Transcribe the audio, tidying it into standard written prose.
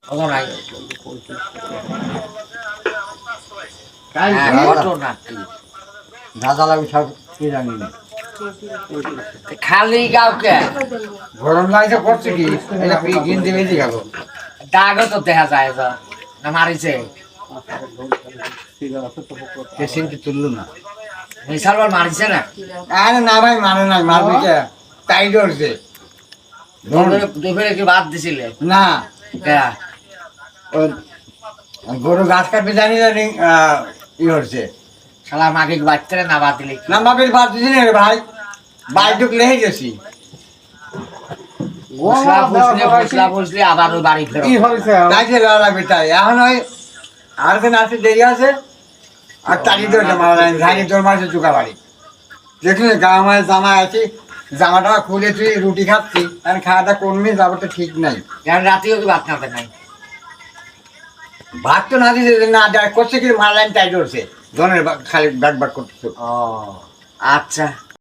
খবর নাই ঘটনা কি দাদা লাগবে সব কি জানি না। খালি কাউকে গরম লাগছে করছে কি এটা গিনতে বেশি গেল দাগও তো দেখা যায় তো না মারিছে পেশেন্ট তুললো না মিশাল বল মারিছে না আরে না ভাই মানে নাই মারবি কে তাই ধরছে দুপুরে কি বাদ দিছিলে না কে? ওই গরু গাছ কাটবে জানি জানি ই হচ্ছে শালা মাকে বাচ্চা না বাদ দিলে কি? না বাপের বাদ দিছি না রে ভাই বাইটুক লেগে গেছি ফুসলা ফুসলি আবার ওই বাড়ি ফেরত তাই যে লড়া লাগবে তাই এখন ওই আর দিন আসতে দেরি আছে আর তাড়ি ধরছে মারা যায় ঝাড়ি তোর মাসে চুকা বাড়ি দেখলি গা মায়ের জামা আছি জামাটা খুলে তুই রুটি খাচ্ছি আর খাওয়াটা কমবি যাবো ঠিক নাই কারণ রাতেও কি ভাত খাবে নাই ভাত তো না দিছে না দেয় করছে কি মারা লাইন তাই ধরছে ধনের খালি ব্যাট ব্যাট করতেছে ও আচ্ছা